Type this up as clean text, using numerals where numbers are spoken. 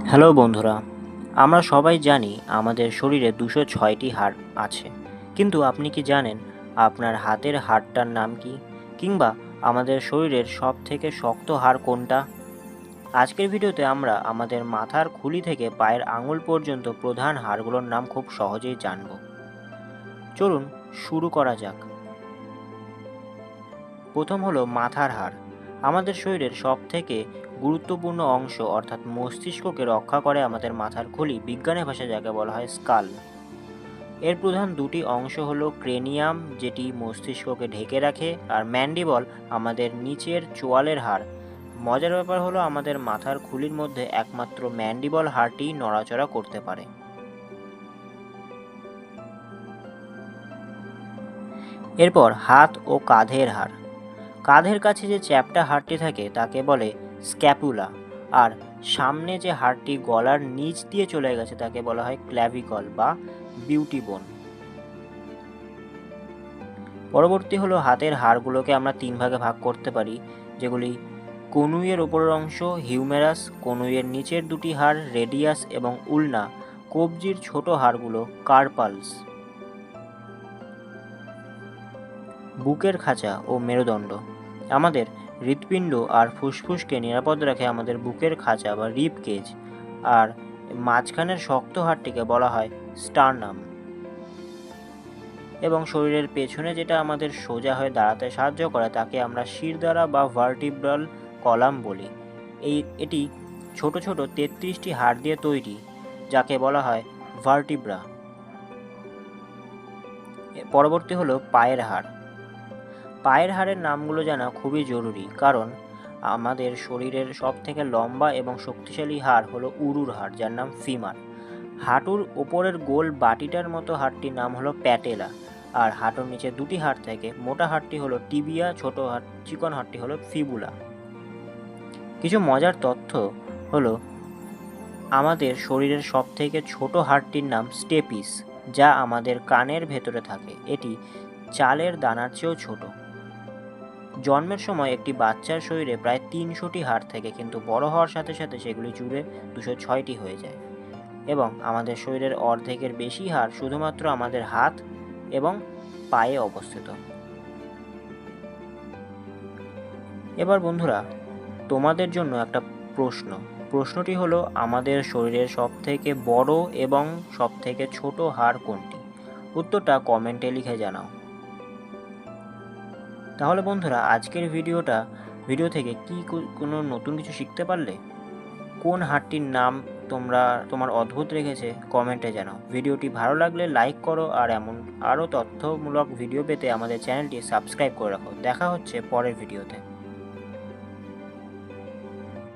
Hello বন্ধুরা, আমরা সবাই জানি আমাদের শরীরে ২০৬টি হাড় আছে। কিন্তু আপনি কি জানেন আপনার হাতের হাড়টার নাম কি? কিংবা আমাদের শরীরের সবথেকে শক্ত হাড় কোনটা? আজকের ভিডিওতে আমরা আমাদের মাথার খুলি থেকে পায়ের আঙুল পর্যন্ত প্রধান হাড়গুলোর নাম খুব সহজেই জানব। চলুন শুরু করা যাক। প্রথম হলো মাথার হাড়। আমাদের শরীরের সবথেকে গুরুত্বপূর্ণ অংশ অর্থাৎ মস্তিষ্ককে রক্ষা করে আমাদের মাথার খুলি, বিজ্ঞানের ভাষায় যাকে বলা হয় স্কাল। এর প্রধান দুটি অংশ হলো ক্রেনিয়াম, যেটি মস্তিষ্ককে ঢেকে রাখে, আর ম্যান্ডিবল, আমাদের নিচের চোয়ালের হাড়। মজার ব্যাপার হলো আমাদের মাথার খুলির মধ্যে একমাত্র ম্যান্ডিবল হাড়টি নড়াচড়া করতে পারে। এরপর হাত ও কাঁধের হাড়। কাঁধের কাছে যে চ্যাপ্টা হাড়টি থাকে তাকে বলে স্ক্যাপুলা, আর সামনে যে হাড়টি গলার নিচ দিয়ে চলে গেছে তাকে বলা হয় ক্ল্যাভিকল বা বিউটি বোন। পরবর্তী হলো হাতের হাড়গুলোকে আমরা তিন ভাগে ভাগ করতে পারি, যেগুলি কনুইয়ের ওপরের অংশ হিউমেরাস, কনুইয়ের নিচের দুটি হাড় রেডিয়াস এবং উলনা, কবজির ছোট হাড়গুলো কার্পালস। বুকের খাঁচা ও মেরুদণ্ড। আমাদের হৃৎপিণ্ড আর ফুসফুসকে নিরাপদ রাখে আমাদের বুকের খাঁচা বা রিব কেজ, আর মাঝখানের শক্ত হাড়টিকে বলা হয় স্টার্নাম। এবং শরীরের পেছনে যেটা আমাদের সোজা হয়ে দাঁড়াতে সাহায্য করে তাকে আমরা শিরদাঁড়া বা ভার্টিব্রাল কলাম বলি। এটি ছোট ছোট ৩৩টি হাড় দিয়ে তৈরি, যাকে বলা হয় ভার্টিব্রা। পরবর্তী হলো পায়ের হাড়। পায়ের হাড়ের নামগুলো জানা খুবই জরুরি, কারণ আমাদের শরীরের সবথেকে লম্বা এবং শক্তিশালী হাড় হলো উরুর হাড়, যার নাম ফিমার। হাঁটুর ওপরের গোল বাটিটার মতো হাড়টির নাম হলো প্যাটেলা, আর হাঁটুর নিচে দুটি হাড় থেকে মোটা হাড়টি হলো টিবিয়া, ছোট হাড় চিকন হাড়টি হলো ফিবুলা। কিছু মজার তথ্য হলো আমাদের শরীরের সবথেকে ছোট হাড়টির নাম স্টেপিস, যা আমাদের কানের ভেতরে থাকে। এটি চালের দানার চেয়েও ছোট। জন্মের সময় একটি বাচ্চার শরীরে প্রায় ৩০০টি হাড় থাকে, কিন্তু বড় হওয়ার সাথে সাথে সেগুলি জুড়ে ২০৬টি হয়ে যায়। এবং আমাদের শরীরের অর্ধেকের বেশি হাড় শুধুমাত্র আমাদের হাত এবং পায়ে অবস্থিত। এবার বন্ধুরা, তোমাদের জন্য একটা প্রশ্নটি হলো আমাদের শরীরের সবথেকে বড় এবং সবথেকে ছোট হাড় কোনটি? উত্তরটা কমেন্টে লিখে জানাও। তাহলে বন্ধুরা, আজকের ভিডিও থেকে কি কোনো নতুন কিছু শিখতে পারলে? কোন হাড়টির নাম তোমার অদ্ভুত লেগেছে কমেন্টে জানাও। ভিডিওটি ভালো লাগলে লাইক করো, আর এমন আরও তথ্যমূলক ভিডিও পেতে আমাদের চ্যানেলটি সাবস্ক্রাইব করে রাখো। দেখা হচ্ছে পরের ভিডিওতে।